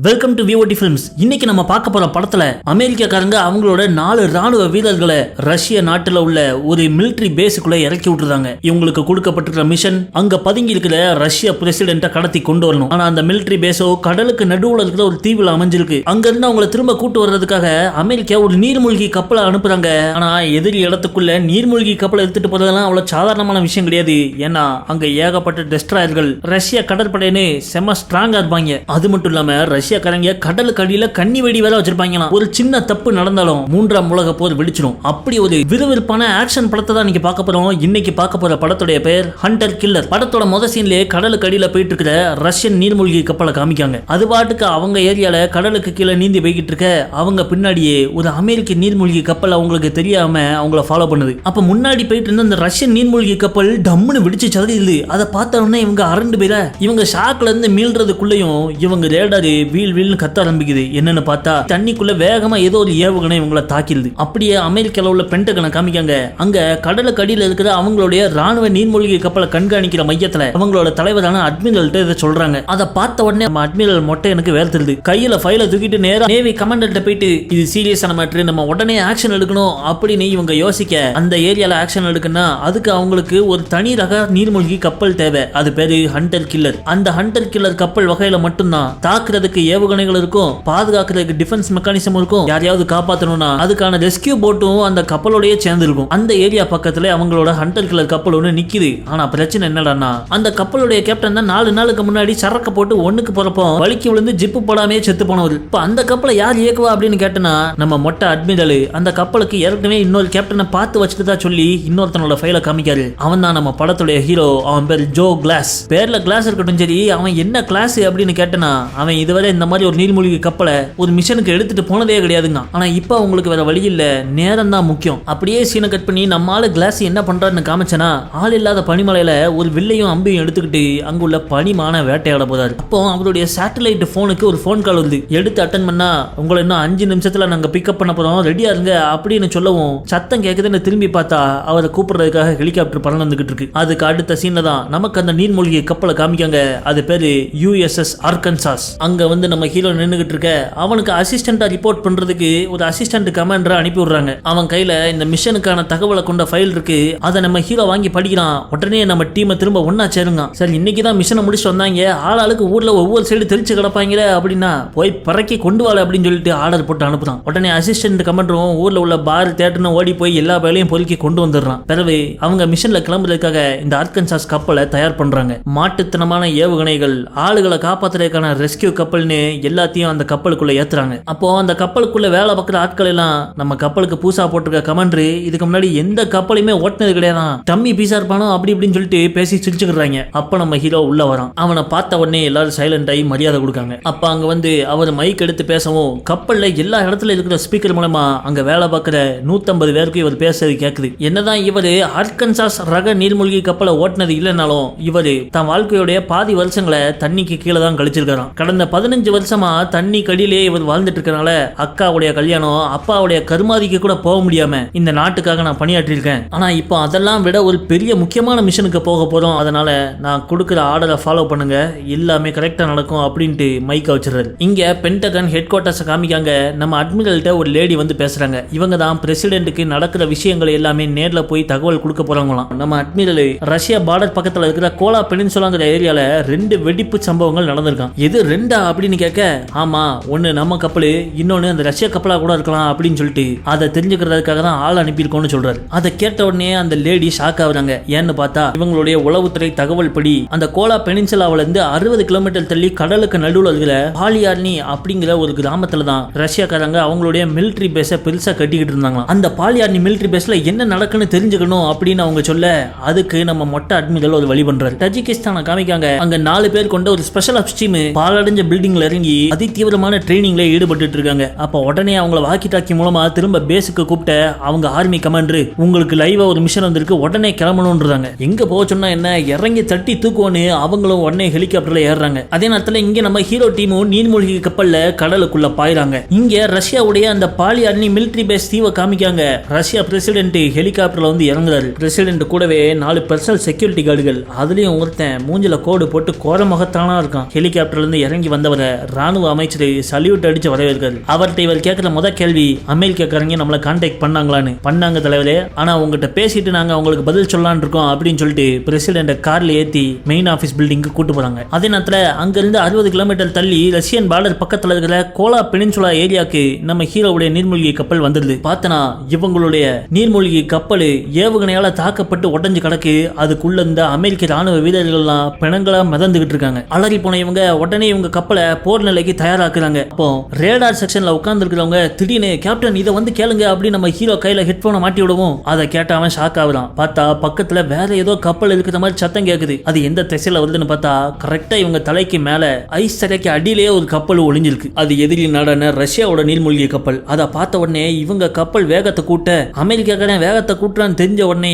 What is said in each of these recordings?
Welcome to VOD films. இன்னைக்கு நம்ம பார்க்க போற படத்துல அமெரிக்காக்காரங்க அவங்களோட 4 ராணுவ வீரர்களை ரஷ்ய நாட்டுல உள்ள ஒரு மிலிட்டரி பேஸுக்குள்ள இறக்கி விட்டுறாங்க. இவங்களுக்கு கொடுக்கப்பட்டிருக்கிற மிஷன் அங்க பதுங்கி இருக்கிற ரஷ்ய பிரசிடென்ட்டை கடத்தி கொண்டு வரணும். ஆனா அந்த மிலிட்டரி பேஸோ கடலுக்கு நடுவுல இருக்கிற ஒரு தீவுல அமைஞ்சிருக்கு. அங்க இருந்து அவங்களை திரும்ப கூட்டு வர்றதுக்காக அமெரிக்கா ஒரு நீர்மூழ்கி கப்பலை அனுப்புறாங்க. ஆனா எதிரி இடத்துக்குள்ள நீர்மூழ்கி கப்பலை எடுத்துட்டு போறதெல்லாம் அவ்வளவு சாதாரணமான விஷயம் கிடையாது. ஏன்னா அங்க ஏகப்பட்ட டெஸ்ட்ராயர்கள் ரஷ்ய கடற்படையினு செம ஸ்ட்ராங்கா இருப்பாங்க. அது மட்டும் இல்லாம ரஷ்யாக்காரங்க கடலுக்கு அடியில கண்ணி வெடி வேற வச்சிருப்பாங்களாம். ஒரு சின்ன தப்பு நடந்தாலும் 3ஆம் உலக போர் வெடிச்சிடும். அப்படி ஒரு விறுவிறுப்பான ஆக்ஷன் படத்தை தான் இன்னைக்கு பார்க்க போறோம். இன்னைக்கு பார்க்க போற படத்துடைய பெயர் ஹண்டர் கில்லர். படத்தோட முத சீன்லயே கடலுக்கு அடியில போயிட்டு இருக்கிற ரஷ்யன் நீர்மூழ்கி கப்பலை காமிக்காங்க. அது பாட்டுக்கு அவங்க ஏரியால கடலுக்கு கீழே நீந்தி போய்கிட்டு இருக்க அவங்க பின்னாடியே ஒரு அமெரிக்க நீர்மூழ்கி கப்பல் அவங்களுக்கு தெரியாம அவங்கள ஃபாலோ பண்ணுது. அப்ப முன்னாடி போயிட்டு இருந்த அந்த ரஷ்யன் நீர்மூழ்கி கப்பல் டம்முன்னு வெடிச்சு சதறிடுது. அதை பார்த்த உடனே இவங்க அரண்டு போயிட இவங்க ஷாக்ல இருந்து மீள்றதுக்குள்ளயும் இவங்க ரேடாரு வீல் வீல்னு கத்த ஆரம்பிக்குது. என்னன்னு பார்த்தா தண்ணிக்குள்ள வேகமா ஏதோ ஒரு ஏவுகணை இவங்களை தாக்கிடுது. அப்படியே அமெரிக்கால உள்ள பென்டகனை காமிக்காங்க. அங்க கடலுக்கு அடியில் இருக்கிற அவங்களுடைய ராணுவ நீர்மூழ்கி கப்பலை கண்காணிக்கிற மையத்துல அவங்களோட தலைவரான அட்மிரல்ட்ட இதை சொல்றாங்க. அதை பார்த்த உடனே நம்ம அட்மிரல் மொட்டை எனக்கு வேர்த்துருது. கையில ஃபைலை தூக்கிட்டு நேரா நேவி கமாண்டர்ட்ட போயிட்டு இது சீரியஸான மேட்டர், நம்ம உடனே ஆக்ஷன் எடுக்கணும் அப்படின்னு இவங்க யோசிக்க அந்த ஏரியால ஆக்ஷன் எடுக்கணும்னா அதுக்கு அவங்களுக்கு ஒரு தனி ரக நீர்மூழ்கி கப்பல் தேவை. அது பேரு ஹண்டர் கில்லர். அந்த ஹண்டர் கில்லர் கப்பல் வகையில மட்டும்தான் தாக்குறதுக்கு ஏவுகணைகள் இருக்கும், பாதுகாக்கிறதுக்கு டிஃபென்ஸ் மெக்கானிசம் இருக்கும், யாரையாவது காப்பாற்றணும்னா அதுக்கான ரெஸ்கியூ போட்டும் அந்த கப்பலோடய சேர்ந்து இருக்கும். அந்த ஏரியா பக்கத்துல அவங்களோட ஹண்டர் கில்லர் கப்பல் ஒன்று நிக்குது. ஆனா பிரச்சனை என்னடான்னா அந்த கப்பலுடைய கேப்டன் தான் 4 நாளுக்கு முன்னாடி சரக்க போட்டு ஒண்ணுக்கு போறப்போ வலிக்கு விழுந்து ஜிப்பு போடாமே செத்து போனவர். இப்ப அந்த கப்பலை யார் இயக்குவா அப்படின்னு கேட்டனா நம்ம மொட்டை அட்மிரல் அந்த கப்பலுக்கு ஏற்கனவே இன்னொரு கேப்டனை பார்த்து வச்சுட்டு தான் சொல்லி இன்னொருத்தனோட ஃபைலை காமிக்காரு. அவன் தான் நம்ம படத்துடைய ஹீரோ. அவன் பேர் ஜோ கிளாஸ். பேர்ல கிளாஸ் இருக்கட்டும் சரி, அவன் என்ன கிளாஸ் அப்படின்னு கேட்டனா அவன் இதுவரை இந்த மாதிரி ஒரு நீர்மூழ்கி கப்பலை ஒரு மிஷனுக்கு எடுத்துட்டு போனதே கிடையாதுங்க. ஆனா இப்ப உங்களுக்கு வேற வழி இல்ல, நேரம் தான் முக்கியம். அப்படியே சீனை கட் பண்ணி நம்ம ஆளு கிளாஸ் என்ன பண்றாருன்னு காமிச்சனா ஆள் இல்லாத பனிமலையில ஒரு வில்லையும் அம்பையும் எடுத்துக்கிட்டு அங்குள்ள பனிமான வேட்டையாட போறாரு. அப்போ அவருடைய சேட்டலைட் போனுக்கு ஒரு போன் கால் வந்து எடுத்து அட்டன் பண்ணா உங்களை இன்னும் 5 நிமிஷத்துல நாங்க பிக்கப் பண்ண போறோம், ரெடியா இருங்க அப்படின்னு சொல்லவும் சத்தம் கேக்குதுன்னு திரும்பி பார்த்தா அவரை கூப்பிடுறதுக்காக ஹெலிகாப்டர் பறந்து வந்துகிட்டு இருக்கு. அதுக்கு அடுத்த சீன்ல தான் நமக்கு அந்த நீர்மூழ்கி கப்பலை காமிக்காங்க. அது பேரு USS ஆர்கன்சாஸ். அங்க வந்து நம்ம ஹீரோ நின்னுகிட்டு இருக்க அவனுக்கு அசிஸ்டண்டா ரிப்போர்ட் பண்றதுக்கு ஒரு அசிஸ்டன்ட் கமாண்டரை அனுப்பி விடுறாங்க. அவன் கையில இந்த மிஷனுக்கான தகவலை கொண்ட ஃபைல் இருக்கு. அதை நம்ம ஹீரோ வாங்கி படிக்கிறான். உடனே நம்ம டீமை திரும்ப ஒன்னா சேருங்க. சரி இன்னைக்கு தான் மிஷனை முடிச்சு வந்தாங்க, ஆளாளுக்கு ஊர்ல ஒவ்வொரு சைடு தெளிச்சு கிடப்பாங்களே அப்படின்னா போய் பறக்கி கொண்டு வாழ அப்படின்னு சொல்லிட்டு ஆர்டர் போட்டு அனுப்புறான். உடனே அசிஸ்டன்ட் கமாண்டரும் ஊர்ல உள்ள பார் தேட்டர்னு ஓடி போய் எல்லா வேலையும் பொறுக்கி கொண்டு வந்துடுறான். பிறகு அவங்க மிஷன்ல கிளம்புறதுக்காக இந்த ஆர்கன்சாஸ் கப்பலை தயார் பண்றாங்க. மாட்டுத்தனமான ஏவுகணைகள், ஆளுகளை காப்பாத்துறதுக்கான ரெஸ்கியூ கப்பல்னு எல்லாத்தையும் அந்த கப்பலுக்குள்ள ஏத்துறாங்க. அப்போ அந்த கப்பலுக்குள்ள வேலை பார்க்குற ஆட்கள் எல்லாம் நம்ம கப்பலுக்கு பூசா போட்டிருக்க கமாண்டர் இதுக்கு முன்னாடி எந்த கப்பலையுமே ஓட்டினது கிடையாதான், டம்மி பீசா இருப்பானோ அப்படி இப்படின்னு சொல்லிட்டு பேசி சிரிச்சுக்கிறாங்க. அப்ப நம்ம ஹீரோ உள்ள வரான். அவனை பார்த்த உடனே எல்லாரும் சைலண்ட் ஆகி மரியாதை கொடுக்காங்க. அப்ப அங்க வந்து அவர் மைக் எடுத்து பேசவும் கப்பல்ல எல்லா இடத்துல இருக்கிற ஸ்பீக்கர் மூலமா அங்க வேலை பார்க்கிற 150 பேருக்கு இவர் பேசுறது கேக்குது. என்னதான் இவரு ஆர்கன்சாஸ் ரக நீர்மூழ்கி கப்பலை ஓட்டினது இல்லைனாலும் இவரு தன் வாழ்க்கையோடைய பாதி வருஷங்களை தண்ணிக்கு கீழே தான் கழிச்சிருக்காராம். கடந்த 15 வருஷமா தண்ணி கடியிலே இவர் வாழ்ந்துட்டு இருக்கனால அக்காவுடைய கல்யாணம், அப்பாவுடைய கருமாதிக்கு கூட போக முடியாம இந்த நாட்டுக்காக நான் பணியாற்றி இருக்கேன். ஆனா இப்போ அதெல்லாம் விட ஒரு பெரிய முக்கியமான மிஷனுக்கு போக போறோம், அதனால நான் கொடுக்கிற ஆர்டரை ஃபாலோ பண்ணுங்க, எல்லாமே கரெக்டா நடக்கும் அப்படின்ட்டு மைக்க வச்சிருக்காரு. இங்க பென்டகன் ஹெட் குவார்டர்ஸ் காமிக்காங்க. நம்ம அட்மிரல்ட்ட ஒரு லேடி வந்து பேசுறாங்க. இவங்க தான் பிரசிடென்ட்டுக்கு நடக்கிற விஷயங்களை எல்லாமே நேர்ல போய் தகவல் கொடுக்க போறாங்களாம். நம்ம அட்மிரல் ரஷ்யா பார்டர் பக்கத்துல இருக்கிற கோலா பெனின்சுலாங்கிற ஏரியால 2 வெடிப்பு சம்பவங்கள் நடந்திருக்கான். எது 2 அப்படின்னு கேட்க ஆமா ஒன்னு நம்ம கப்பல், இன்னொன்னு அந்த ரஷ்ய கப்பலா கூட இருக்கலாம் அப்படின்னு சொல்லிட்டு அதை தெரிஞ்சுக்கிறதுக்காக தான் ஆள் அனுப்பியிருக்கோம்னு சொல்றாரு. அதை கேட்ட உடனே அந்த லேடி ஷாக் ஆகுறாங்க. ஏன்னு பார்த்தா இவங்களுடைய உளவுத்துறை தகவல் படி அந்த கோலா பெனின்சுலாவில இருந்து 60 கிலோமீட்டர் தள்ளி கடலுக்கு நடுவில் இருக்கிற பாலியார்னி அப்படிங்கிற ஒரு கிராமத்துல தான் ரஷ்யாக்காரங்க அவங்களுடைய மிலிட்டரி பேஸை பெருசா கட்டிக்கிட்டு இருந்தாங்க. அந்த பாலியார்னி மிலிட்டரி பேஸ்ல என்ன நடக்குன்னு தெரிஞ்சுக்கணும் அப்படின்னு அவங்க சொல்ல அதுக்கு நம்ம மொட்டை அட்மிரல் ஒரு வழி பண்றாரு. தஜிகிஸ்தானை காமிக்காங்க. அங்க 4 பேர் கொண்ட ஒரு ஸ்பெஷல் ஆப்ஸ் டீம் பாலடைஞ்ச பில்டிங்ல இறங்கி அதி தீவிரமான ட்ரைனிங்ல ஈடுபட்டு இருக்காங்க. அப்ப உடனே அவங்கள வாக்கி டாக்கி மூலமா திரும்ப பேஸுக்கு கூப்பிட்ட அவங்க ஆர்மி கமாண்டர் உங்களுக்கு லைவா ஒரு மிஷன் வந்திருக்கு, உடனே கிளம்பணும்ன்றாங்க. எங்க போக சொன்னா என்ன, இறங்கி தட்டி தூக்குவோன்னு அவங்களும் உடனே ஹெலிகாப்டர்ல ஏறுறாங்க. அதே நேரத்துல இங்க நம்ம ஹீரோ டீமும் நீர்மூழ்கி கப்பல்ல கடலுக்குள்ள பாயிறாங்க. இங்க ரஷ்யாவுடைய அந்த பாலியார்னி மிலிட்டரி பேஸ் தீவை காமிக்காங்க. ரஷ்யா பிரசிடென்ட் ஹெலிகாப்டர்ல வந்து இறங்குறாரு. பிரசிடென்ட் கூடவே 4 பர்சனல் செக்யூரிட்டி கார்டுகள், அதுலயும் ஒருத்தன் மூஞ்சில கோடு போட்டு கோர முகத்தானா இருக்கான். ஹெலிகாப்டர்ல இருந்து இறங்கி வந்தவரை ராணுவ அமைச்சர் சல்யூட் அடிச்சு வரவேற்காரு. அவர்கிட்ட இவர் கேட்கிற முத கேள்வி, அமெரிக்காக்காரங்க நம்மளை கான்டாக்ட் பண்ணாங்களான்னு. பண்ணாங்க தலைவரே, ஆனா உங்ககிட்ட பேசிட்டு நாங்க உங்களுக்கு பதில் சொல்லலான் இருக்கோம் அப்படின்னு சொல்லிட்டு பிரசிடென்ட் கார்ல ஏத்தி மெயின் ஆபீஸ் பில்டிங்க்கு கூட்டு போறாங்க. அதே நேரத்துல அங்க இருந்து 60 கிலோமீட்டர் தள்ளி ரஷ்யன் பார்டர் பக்கத்துல இருக்கிற கோலா பெனின்சுலா ஏரியாக்கு நம்ம ஹீரோவுடைய நீர்மூழ்கி கப்பல் வந்துருது. பார்த்தனா இவங்களுடைய நீர்மூழ்கி கப்பல் ஏவுகணையால தாக்கப்பட்டு உடஞ்சு கிடக்கு. அதுக்குள்ள இருந்த அமெரிக்க ராணுவ வீரர்கள் எல்லாம் பிணங்களா மிதந்துகிட்டு இருக்காங்க. அலறி போன இவங்க உடனே இவங்க கப்பலை போர் நிலைக்கு தயாராக்குறாங்க. அப்போ ரேடார் செக்ஷன்ல உட்கார்ந்து இருக்கிறவங்க திடீர்னு கேப்டன் இதை வந்து கேளுங்க அப்படி நம்ம ஹீரோ கையில ஹெட்போனை மாட்டி விடுவோம். அதை கேட்ட அவன் ஷாக் ஆகுறான். பார்த்தா பக்கத்துல வேற ஏதோ கப்பல் இருக்கிற மாதிரி சத்தம் கேக்குது. அது எந்த திசையில வருதுன்னு பார்த்தா கரெக்டா இவங்க தலைக்கு மேல ஐஸ் தரைக்கு அடியிலேயே ஒரு கப்பல் ஒளிஞ்சிருக்கு. அது எதிரி நாடான ரஷ்யாவோட நீர்மூழ்கி கப்பல். அதை பார்த்த உடனே இவங்க கப்பல் வேகத்தை கூட்ட அமெரிக்காக்காரன் வேகத்தை கூட்டுறான்னு தெரிஞ்ச உடனே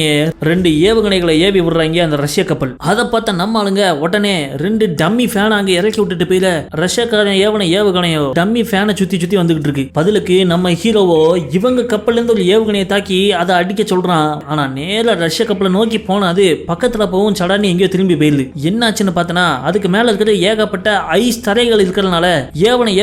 2 ஏவுகணைகளை ஏவி விடுறாங்க அந்த ரஷ்ய கப்பல். அதை பார்த்த நம்ம ஆளுங்க உடனே 2 டம்மி ஃபேன் அங்க இறக்கி விட்டுட்டு போயில ரஷ்யக்காரன் ஏவுகணையோ டம்மி ஃபேனை சுத்தி சுத்தி வந்துகிட்டு இருக்கு. பதிலுக்கு நம்ம ஹீரோவோ இவங்க கப்பல்ல இருந்து ஒரு ஏவுகணையை தாக்கி அதை அடிக்க சொல்றான். ஆனா நேர ரஷ்ய கப்பலை நோக்கி போனா அது பக்கத்துல போகும் சடானி எங்கேயோ திரும்பி போயிடுது. என்னாச்சுன்னு பார்த்தனா அதுக்கு மேல இருக்கிற ஏகப்பட்ட ஐஸ் தரைகள் இருக்கிறதுனால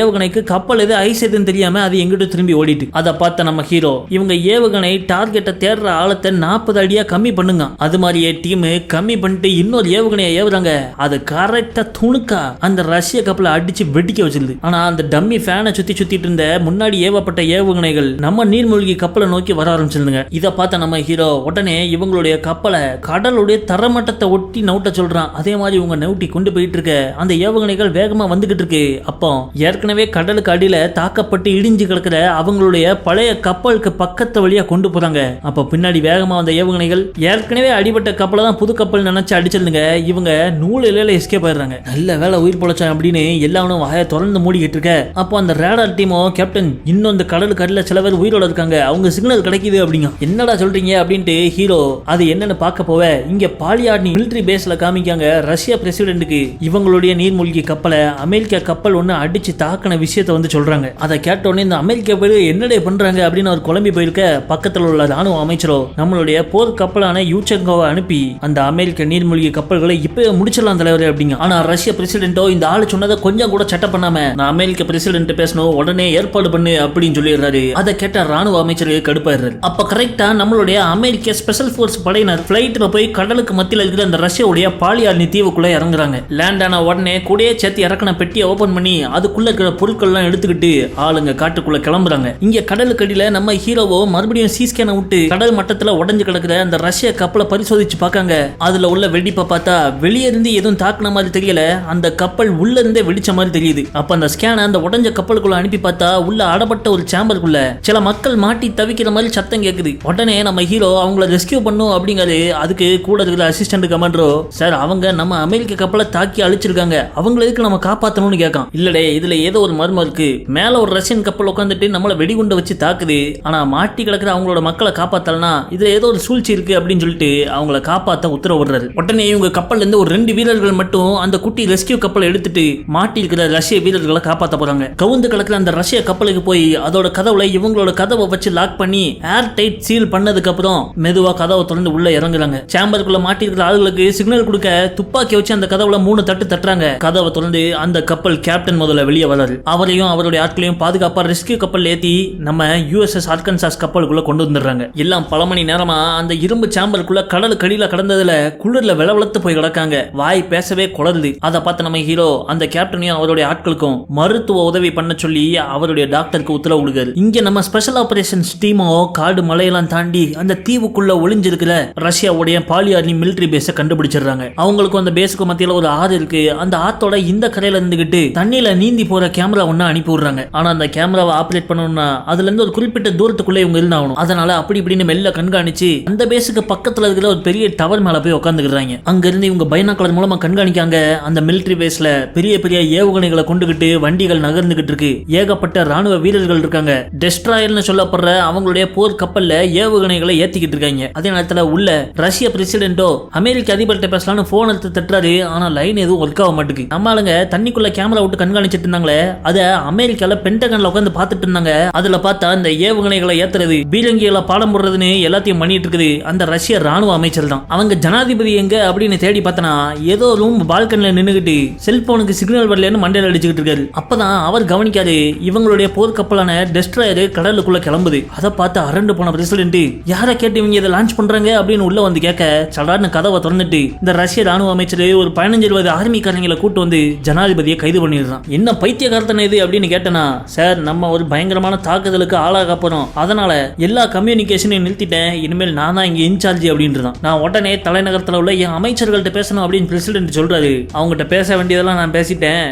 ஏவுகணைக்கு கப்பல் எது ஐஸ் எதுன்னு தெரியாம அது எங்கிட்ட திரும்பி ஓடிட்டு. அதை பார்த்த நம்ம ஹீரோ இவங்க ஏவுகணை டார்கெட்டை தேடுற ஆழத்தை 40 அடியா கம்மி பண்ணுங்க. அது மாதிரியே டீம் கம்மி பண்ணிட்டு இன்னொரு ஏவுகணையை ஏவுறாங்க. அது கரெக்டா துணுக்கா அந்த ரஷ்ய கப்பலை அடிச்சு வெடிக்க வச்சிருது. ஆனா அந்த டம்மி ஃபேனை சுத்திட்டு இருந்த முன்னாடி ஏவப்பட்ட ஏவுகணைகள் நம்ம நீர்மூழ்கி கப்பலை நோக்கி வர ஆரம்பிச்சிருந்துங்க. இதை பார்த்த நம்ம ஹீரோ உடனே இவங்களுடைய கப்பலை கடலுடைய தரமட்டத்தை ஒட்டி நவுட்ட சொல்றான். அதே மாதிரி இவங்க நவுட்டி கொண்டு போயிட்டு இருக்க அந்த ஏவுகணைகள் வேகமா வந்துகிட்டு இருக்கு. அப்போ ஏற்கனவே கடலுக்கு அடியில தாக்கப்பட்டு இடிஞ்சு கிடக்கிற அவங்களுடைய பழைய கப்பலுக்கு பக்கத்து வழியா கொண்டு போறாங்க. அப்ப பின்னாடி வேகமா வந்த ஏவுகணைகள் ஏற்கனவே அடிபட்ட கப்பலை தான் புது கப்பல் நினைச்சு அடிச்சிருந்துங்க. இவங்க நூல் இலையில எஸ்கேப் ஆயிடுறாங்க. நல்ல வேலை உயிர் பொழைச்சான் அப்படின்னு எல்லாரும் வாயை திறந்து மூடிக்கிட்டு இருக்க. அப்போ அந்த ரேடார் டீமோ கேப்டன் இன்னும் இந்த கடலுக்கு அடியில சில பேர் உயிரோட இருக்காங்க, அவங்க சிக்னல் கிடைக்குது அப்படிங்க. என்னடா சொல்றீங்க அப்படின்ட்டு ஹீரோ அது என்னன்னு பார்க்க போவ இங்க பாலியார்னி மிலிட்டரி பேஸ்ல காமிக்காங்க. ரஷ்யா பிரசிடென்ட்டுக்கு இவங்களுடைய நீர்மூழ்கி கப்பலை அமெரிக்கா கப்பல் ஒன்னு அடிச்சு தாக்கின விஷயத்தை வந்து சொல்றாங்க. அதை கேட்ட உடனே இந்த அமெரிக்கா பேரு என்னடே பண்றாங்க அப்படின்னு அவர் குழம்பி போயிருக்க. பக்கத்தில் உள்ள ராணுவ அமைச்சரோ நம்மளுடைய போர் கப்பலான யூச்செங்கோவை அனுப்பி அந்த அமெரிக்க நீர்மூழ்கி கப்பல்களை இப்பவே முடிச்சிடலாம் தலைவர் அப்படிங்க. ஆனா ரஷ்ய பிரசிடென்ட்டோ இந்த ஆளு சொன்னதை கொஞ்சம் கூட சட்ட பண்ணாம நான் அமெரிக்க பிரசிடென்ட் பேசணும் உடனே ஏற்பாடு பண்ணு அப்படின்னு சொல்லிடுறாரு. அதை கேட்ட ராணுவ அமைச்சர் கடுப்பாயிடுறாரு. அப்ப கரெக்டா நம்மளுடைய அமெரிக்க ஸ்பெஷல் போர்ஸ் படையினர் பிளைட்ல போய் கடலுக்கு மத்தியில் இருக்கிற அந்த ரஷ்யாவுடைய பாலியார்னி தீவுக்குள்ள இறங்குறாங்க. லேண்ட் ஆன உடனே கூடயே சேர்த்து இறக்கின பெட்டியை ஓபன் பண்ணி அதுக்குள்ள இருக்கிற பொருட்கள் எல்லாம் எடுத்துக்கிட்டு ஆளுங்க காட்டுக்குள்ள கிளம்புறாங்க. இங்க கடலுக்கு அடியில நம்ம ஹீரோவோ மறுபடியும் சீஸ்கேனை விட்டு கடல் மட்டத்துல உடஞ்சு கிடக்குற அந்த ரஷ்ய கப்பலை பரிசோதிச்சு பார்க்காங்க. அதுல உள்ள வெடிப்பை பார்த்தா வெளியே இருந்து எதுவும் தாக்குன மாதிரி தெரியல, அந்த கப்பல் உள்ள இருந்தே வெடிச்ச மாதிரி தெரியுது. அப்ப அந்த ஸ்கேனை அந்த உடஞ்ச கப்பலுக்குள்ள அனுப்பி பார்த்தா உள்ள அடப்பட்ட ஒரு சேம்பருக்குள்ள சில மக்கள் மாட்டி தவிக்கிற மாதிரி சத்தம் கேக்குது. உடனே நம்ம ஹீரோ அவங்கள ரெஸ்கியூ பண்ணும் அப்படிங்கிறது. அதுக்கு கூட இருக்கிற அசிஸ்டன்ட் கமாண்டரோ சார் அவங்க நம்ம அமெரிக்க கப்பலை தாக்கி அழிச்சிருக்காங்க, அவங்களை எதுக்கு நம்ம காப்பாற்றணும்னு கேட்கான். இல்லடே இதுல ஏதோ ஒரு மர்மம் இருக்கு. மேல ஒரு ரஷ்யன் கப்பல் உட்காந்துட்டு நம்மள வெடிகுண்டை வச்சு தாக்குது, ஆனா மாட்டி கிடக்கிற அவங்களோட மக்களை காப்பாத்தலனா இதுல ஏதோ ஒரு சூழ்ச்சி இருக்கு அப்படின்னு சொல்லிட்டு அவங்கள காப்பாத்த உத்தரவு விடுறாரு. உடனே இவங்க கப்பல்ல இருந்து ஒரு 2 வீரர்கள் மட்டும் அந்த குட்டி ரெஸ்கியூ கப்பலை எடுத்துட்டு மாட்டி இருக்கிற ரஷ்ய வீரர்களை காப்பாத்த போறாங்க. கவுந்து கிடக்கிற அந்த ரஷ்ய கப்பலுக்கு போய் அதோட கதவுல இவங்களோட கதவை வச்சு லாக் பண்ணி ஏர் டைட் சீல் பண்ணதுக்கு அப்புறம் மெதுவா கதவை திறந்து உள்ள இறங்குறாங்க. சேம்பருக்குள்ள மாட்டி இருக்கிற ஆளுகளுக்கு சிக்னல் கொடுக்க துப்பாக்கி வச்சு அந்த கதவுல 3 தட்டு தட்டுறாங்க. கதவை திறந்து அந்த கப்பல் கேப்டன் முதல்ல வெளியே வராரு. அவரையும் அவருடைய ஆட்களையும் பாதுகாப்பா ரெஸ்கியூ கப்பல் ஏத்தி நம்ம யுஎஸ்எஸ் ஆர்கன்சாஸ் கப்பலுக்குள்ள கொண்டு வந்துடுறாங்க. எல்லாம் பல மணி நேரமா அந்த இரும்பு சாம்பருக்குள்ள கடல் கடியில கடந்ததுல குளிர்ல விளவளத்து போய் கிடக்காங்க. வாய் பேசவே குளருது. அதை பார்த்து நம்ம ஹீரோ அந்த கேப்டனையும் அவருடைய ஆட்களுக்கும் மருத்துவ உதவி பண்ண சொல்லி அவருடைய டாக்டருக்கு உத்தரவு கொடுக்காரு. இங்க நம்ம ஸ்பெஷல் ஆபரேஷன்ஸ் டீமோ காடு மலையெல்லாம் தாண்டி அந்த தீவுக்குள்ள ஒளிஞ்சிருக்கிற ரஷ்யாவுடைய பாலியார்னி மிலிட்டரி பேஸை கண்டுபிடிச்சிடுறாங்க. அவங்களுக்கும் அந்த பேஸுக்கு மத்தியில ஒரு ஆறு இருக்கு. அந்த ஆத்தோட இந்த கரையில இருந்துகிட்டு தண்ணியில நீந்தி போற கேமரா ஒண்ணு அனுப்பி விடுறாங்க. ஆனா அந்த கேமராவை ஆபரேட் பண்ணணும்னா அதுல இருந்து ஒரு குறிப்பிட்ட தூரத்துக்குள்ள இவங்க இருந்தாகணும். அதனால அப்படி இப்படின்னு மெல்ல கண்காணிச்சு அந்த பேஸுக்கு பக்கத்துல இருக்கிற ஒரு பெரிய டவர் மேல போய் உட்காந்துக்கிறாங்க. அங்க இருந்து இவங்க பைனாக்குலர் மூலமா கண்காணிக்காங்க. அந்த மிலிட்டரி பேஸ்ல பெரிய பெரிய ஏவுகணைகளை கொண்டுகிட்டு வண்டிகள் நகர்ந்துகிட்டு இருக்கு. ஏகப்பட்ட ராணுவ வீரர்கள் இருக்காங்க. டெஸ்ட்ராயர்னு சொல்லப்படுற அவங்களுடைய போர் கப்பல்ல ஏவுகணைகளை ஏத்திக்கிட்டு இருக்காங்க. அதே நேரத்துல உள்ள ரஷ்ய பிரசிடென்ட்டோ அமெரிக்க அதிபர்கிட்ட பேசலாம்னு போன் எடுத்து தட்டுறாரு. ஆனா லைன் எதுவும் ஒர்க் ஆக மாட்டேங்குது. நம்ம ஆளுங்க தண்ணிக்குள்ள கேமரா விட்டு கண்காணிச்சிட்டு இருந்தாங்களே, அத அமெரிக்கால பென்டகன்ல உட்காந்து பார்த்துட்டு இருந்தாங்க. அதுல பார்த்தா அந்த ஏவுகணைகளை ஏத்துறது பீரங்கிகளை பாடம் போடுறதுன்னு எல்லாத்தையும் பண்ணிட்டு இருக்குது அந்த ரஷ்ய ராணுவ அமைச்சர் தான். அவங்க ஜனாதிபதி எங்க அப்படின்னு தேடி பார்த்தனா ஏதோ ரூம் பால்கனில நின்னுகிட்டு செல்போனுக்கு சிக்னல் வரலன்னு படேன்னு மண்டையில அடிச்சுக்கிட்டு இருக்காரு. அப்பதான் அவர் கவனிக்காரு, இவங்களுடைய போர்க்கப்பலான டெஸ்ட்ராயர் கடலுக்குள்ள கிளம்புது. அதை பார்த்து அரண்டு போன பிரசிடென்ட் யாரை கேட்டு இவங்க இதை லான்ச் பண்றாங்க அப்படின்னு உள்ள வந்து கேட்க, சடார்னு கதவை திறந்துட்டு இந்த ரஷ்ய ராணுவ அமைச்சர் ஒரு 15-20 ஆர்மிக்காரங்களை கூட்டு வந்து ஜனாதிபதியை கைது பண்ணிடுறான். என்ன பைத்தியகாரத்தனை இது அப்படின்னு கேட்டனா, சார் நம்ம ஒரு பயங்கரமான தாக்குதலுக்கு ஆளாக போறோம், அதனால எல்லா கம்யூனிகேஷனையும் நிறுத்திட்டேன், இனிமேல் நான் தான் இங்க இன்சார்ஜ் அப்படின்றான். நான் உடனே தலைநகரத்தில் உள்ள என் அமைச்சர்கள்ட்ட பேசணும் அப்படின்னு பிரசிடென்ட் சொல்றாரு. அவங்ககிட்ட பேச வேண்டியதெல்லாம் நான் பேசிட்டேன்,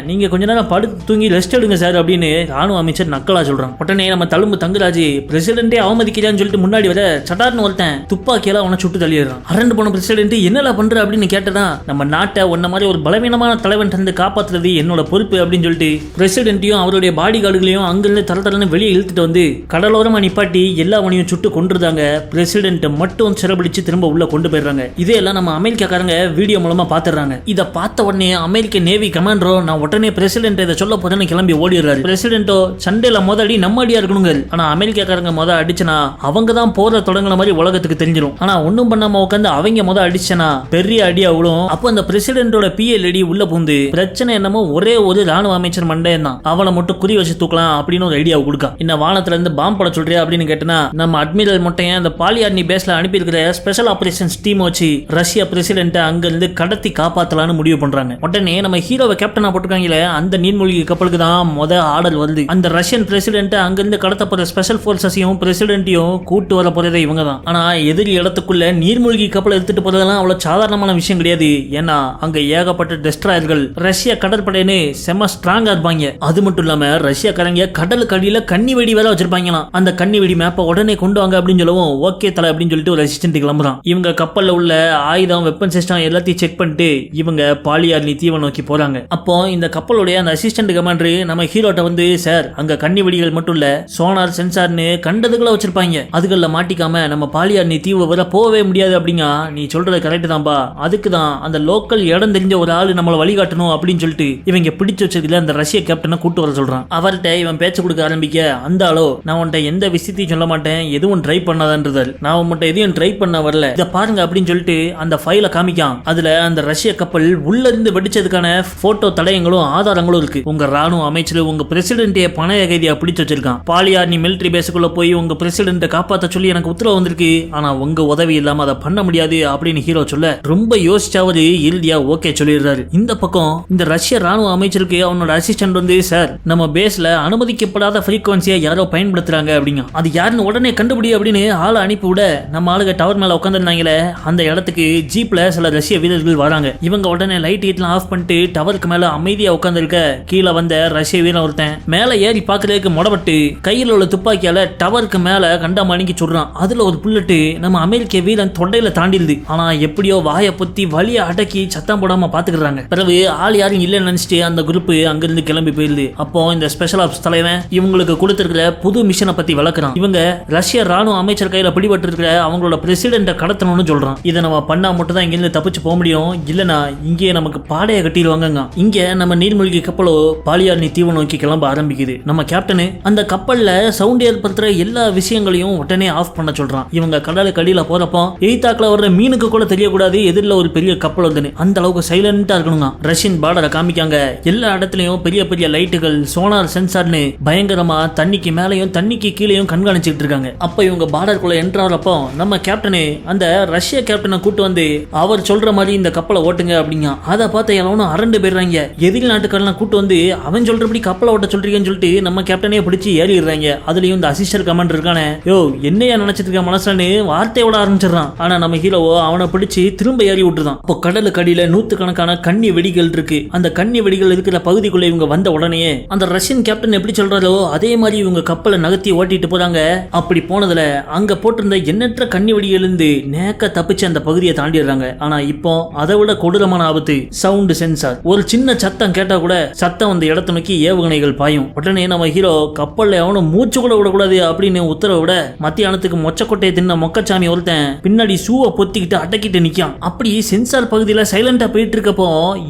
நீங்க கொஞ்ச நேரம் படுத்து தூங்கி ரெஸ்ட் எடுங்க சார் அப்படின்னு ராணுவ அமைச்சர் நக்கலா சொல்றான். உடனே நம்ம தழும்பு தங்கராஜ் பிரசிடென்டே அவமதிக்கிறான்னு சொல்லிட்டு முன்னாடி வர சடார்னு ஒருத்தன் துப்பாக்கியால அவனை சுட்டு தள்ளிடுறான். அரண்டு போன பிரசிடென்ட் என்னல பண்ற அப்படின்னு கேட்டதா, நம்ம நாட்டை ஒன்ன மாதிரி ஒரு பலவீனமான தலைவன் இருந்து காப்பாத்துறது என்னோட பொறுப்பு அப்படின்னு சொல்லிட்டு பிரசிடென்ட்டையும் அவருடைய பாடி கார்டுகளையும் அங்கிருந்து தரத்தரன்னு வெளியே இழுத்துட்டு வந்து கடலோரமா நிப்பாட்டி எல்லாவனையும் சுட்டு கொண்டுருந்தாங்க. பிரசிடென்ட் மட்டும் சிறப்பிடிச்சு திரும்ப உள்ள கொண்டு போயிடுறாங்க. இதையெல்லாம் நம்ம அமெரிக்காக்காரங்க வீடியோ மூலமா பாத்துறாங்க. இதை பார்த்த உடனே அமெரிக்க நேவி கமாண்டரோ நான் உடனே பிரசிடென்ட் இதை சொல்ல போறேன்னு கிளம்பி ஓடிடுறாரு. பிரசிடென்ட்டோ சண்டையில மோதடி நம்ம அடியா இருக்கணுங்க, ஆனா அமெரிக்காக்காரங்க மொத அடிச்சனா அவங்க தான் போற தொடங்குற மாதிரி உலகத்துக்கு தெரிஞ்சிடும். ஆனா ஒன்னும் பண்ணாம உட்காந்து அவங்க மொத அடிச்சனா பெரிய அடியா விடும். அப்போ அந்த பிரசிடென்ட்டோட பிஎல்டி உள்ள பூந்து பிரச்சனை என்னமோ ஒரே ஒரு ராணுவ அமைச்சர் மண்டையன் தான், அவளை மட்டும் குறி வச்சு தூக்கலாம் அப்படின்னு ஒரு ஐடியா கொடுக்கா. இந்த வானத்துல இருந்து பாம்பு போட சொல்றியா அப்படின்னு கேட்டனா, நம்ம அட்மிரல் மொட்டையன் அந்த பாலியார்னி பேஸ்ல அனுப்பி இருக்கிற ஸ்பெஷல் ஆபரேஷன்ஸ் டீம் வச்சு ரஷ்யா பிரசிடென்ட் அங்க இருந்து கடத்தி காப்பாத்தலான்னு முடிவு பண்றாங்க. உடனே நம்ம ஹீரோவை கேப்டனா போட்டுருக்காங்களே அந்த நீர்மூழ்கி கப்பலுக்கு தான் முத ஆர்டர் வருது. அந்த ரஷ்யன் பிரசிடென்ட் அங்கிருந்து கடத்த போற ஸ்பெஷல் போர்சஸையும் பிரசிடென்ட்டையும் கூட்டு வர போறதே இவங்க தான். ஆனா எதிரி இடத்துக்குள்ள நீர்மூழ்கி கப்பலை எடுத்துட்டு போறதெல்லாம் அவ்வளவு சாதாரணமான விஷயம் கிடையாது. ஏன்னா அங்க ஏகப்பட்ட டெஸ்ட்ராயர்கள் ரஷ்ய கடற்படைன்னு செம ஸ்ட்ராங்கா இருப்பாங்க. அது மட்டும் இல்லாம ரஷ்யாக்காரங்க கடலுக்கு அடியில கன்னி வெடி வேற வச்சிருப்பாங்களாம். அந்த கன்னி வெடி மேப்பை உடனே கொண்டு வாங்க அப்படின்னு சொல்லவும் ஓகே தலை அப்படின்னு சொல்லிட்டு ஒரு அசிஸ்டன்ட் கிளம்புறான். இவங்க கப்பல்ல உள்ள ஆயுதம் வெப்பன் சிஸ்டம் எல்லாத்தையும் செக் பண்ணிட்டு இவங்க பாலியார்னி தீவை நோக்கி போறாங்க. அப்போ இந்த கப்பலுடைய அந்த அசிஸ்டன்ட் கமாண்டர் நம்ம ஹீரோட்ட வந்து, சார் அங்க கன்னி வெடிகள் மட்டும் இல்ல சோனார் சென்சார்னு கண்டதுக்குள்ள வச்சிருப்பாங்க, அதுக்குள்ள மாட்டிக்காம நம்ம பாலியார்னி தீவு வர போகவே முடியாது அப்படிங்க. நீ சொல்றது கரெக்ட் தான்பா, அதுக்கு தான் அந்த லோக்கல் இடம் தெரிஞ்ச ஒரு ஆளு நம்மளை வழிகாட்டணும் அப்படின்னு சொல்லிட்டு இவங்க பிடிச்சு வச்சதுல அந்த ரஷ்ய கேப்டனை கூட்டு வர சொல்றான். அவர்கிட்ட இவன் பேச்சு கொடுக்க ஆரம்பிக்க, அந்த ஆளோ நான் உன்ட்ட எந்த விஷயத்தையும் சொல்ல மாட்டேன், எதுவும் ட்ரை பண்ணாதன்றாரு. நான் உன்ட்ட எதையும் ட்ரை பண்ண வரல, இதை பாருங்க அப்படின்னு சொல்லிட்டு அந்த ஃபைலை காமிக்கான். அதுல அந்த ரஷ்ய கப்பல் உள்ள இருந்து வெடிச்சதுக்கான போட்டோ தடயங்களும் ஆதாரங்களும் இருக்கு. உங்க ராணுவ அமைச்சர் உங்க பிரசிடென்ட் பணைய கைதியா பிடிச்சு வச்சிருக்கான். பாலியார்னி மிலிட்டரி பேஸுக்குள்ள போய் உங்க பிரசிடென்ட் காப்பாற்ற சொல்லி எனக்கு உத்தரவு வந்திருக்கு, ஆனா உங்க உதவி இல்லாம அதை பண்ண முடியாது அப்படின்னு ஹீரோ சொல்ல ரொம்ப யோசிச்சாவது இறுதியா ஓகே சொல்லிடுறாரு. இந்த பக்கம் இந்த ரஷ்ய ராணுவ அமைச்சருக்கு அவனோட அசிஸ்டன்ட் வந்து, சார் நம்ம பேஸ்ல அனுமதிக்கப்படாத ஃப்ரீக்வன்சியை யாரோ பயன்படுத்துறாங்க அப்படிங்க, அது யாருன்னு உடனே கண்டுபிடி அப்படின்னு ஆளை அனுப்பி விட நம்ம ஆளுங்க டவர் மேல உட்காந்துருந்தாங்களே அந்த இடத்துக்கு ஜீப்ல சில ரஷ்ய வீரர்கள் வராங்க. இவங்க உடனே லைட் ஹீட்லாம் ஆஃப் பண்ணிட்டு டவருக்கு மேல அமைதியா உட்காந்துருக்க கீழே வந்த ரஷ்ய வீரன் ஒருத்தன் மேல ஏறி பாக்குறதுக்கு முடப்பட்டு கையில் உள்ள துப்பாக்கியால டவருக்கு மேல கண்டா மணிக்கு சொல்றான். அதுல ஒரு புல்லட்டு நம்ம அமெரிக்க வீரன் தொண்டையில தாண்டிடுது. ஆனா எப்படியோ வாயை பொத்தி வலிய அடக்கி சத்தம் போடாம பாத்துக்கிறாங்க. பிறகு ஆள் யாரும் இல்லைன்னு நினைச்சிட்டு அந்த குரூப் அங்கிருந்து கிளம்பி போயிருது. அப்போ இந்த ஸ்பெஷல் ஆப்ஸ் தலைவன் இவங்களுக்கு கொடுத்திருக்கிற புது மிஷனை பத்தி விளக்குறான். இவங்க ரஷ்ய ராணுவ அமைச்சர் கையில பிடிபட்டு இருக்கிற அவங்களோட பிரசிடென்ட கடத்தணும்னு சொல்றான். இதை நம்ம பண்ணா மட்டும் தான் இங்கிருந்து தப்பிச்சு போக முடியும், இல்லனா இங்கே நமக்கு பாடைய கட்டிடுவாங்க. இங்க நம்ம நீர்மூழ்கி கப்பலோ பாலியார்னி தீவு நோக்கி கிளம்ப ஆரம்பிக்குது. நம்ம கேப்டனு அந்த கப்பல்ல சவுண்ட் ஏற்படுத்துற எல்லா விஷயங்களையும் உடனே ஆஃப் பண்ண சொல்றான். இவங்க கடலுக்கு அடியில போறப்போ எய்தாக்குல வர்ற மீனுக்கு கூட தெரியக்கூடாது எதிரில் ஒரு பெரிய கப்பல் வந்து அந்த அளவுக்கு சைலண்டா இருக்கணுங்க. ரஷ்யன் பார்டரை காமிக்காங்க. எல்லா இடத்துலயும் பெரிய பெரிய லைட்டுகள் சோனார் சென்சார்னு பயங்கரமா தண்ணிக்கு மேலையும் தண்ணிக்கு கீழேயும் கண்காணிச்சுட்டு இருக்காங்க. அப்ப இவங்க பார்டருக்குள்ள என்ட்ரு ஆகிறப்போ நம்ம கேப்டனு அந்த ரஷ்ய கேப்டனை கூட்டு வந்து அவர் சொல்ற மாதிரி இந்த கப்பலை ஓட்டுங்க அப்படிங்க. அதை பார்த்து எல்லாம் அரண்டு போயிடுறாங்க. எதிரி நாட்டுக்காரெல்லாம் கூட்டு வந்து அவன் சொல்றபடி கப்பலை ஓட்ட சொல்றீங்கன்னு சொல்லிட்டு நம்ம கேப்டனே பிடிச்சி ஏறிடுறாங்க. அதுலயும் இந்த அசிஸ்டன்ட் கமாண்டர் இருக்கானே, யோ என்னையா நினைச்சிட்டு இருக்க மனசுன்னு வார்த்தை விட ஆரம்பிச்சிடறான். ஆனா நம்ம ஹீரோவோ அவனை பிடிச்சி திரும்ப ஏறி விட்டுதான். இப்போ கடலுக்கு அடியில நூத்துக்கணக்கான கன்னி வெடிகள் இருக்கு. அந்த கன்னி வெடிகள் இருக்கிற பகுதிக்குள்ள இவங்க வந்த உடனே அந்த ரஷ்யன் கேப்டன் எப்படி சொல்றாரோ அதே மாதிரி இவங்க கப்பலை நகர்த்தி ஓட்டிட்டு போறாங்க. அப்படி போனதுல அங்க போட்டிருந்த எண்ணற்ற கன்னி வெடிகள் இருந்து நேக்க தப்பிச்சு அந்த பகுதியை தாண்டிடுறாங்க. ஆனா இப்போ அதை விட கொடூரமான ஆபத்து சவுண்ட் சென்சார். ஒரு சின்ன சத்தம் கேட்டா கூட சத்தம் அந்த இடத்தை நோக்கி ஏவுகணைகள் பாயும். உடனே நம்ம ஹீரோ கப்பல்ல அவனும் மூச்சு கூட விடக்கூடாது அப்படின்னு உத்தரவு விட மத்தியானத்துக்கு மொச்சக்கொட்டையை தின்ன மொக்கச்சாமி ஒருத்தன் பின்னாடி ஷூவை பொத்திக்கிட்டு அடக்கிட்டு நிக்கான். அப்படி சென்சார் பகுதியில சைலண்டா போயிட்டு இருக்கப்போ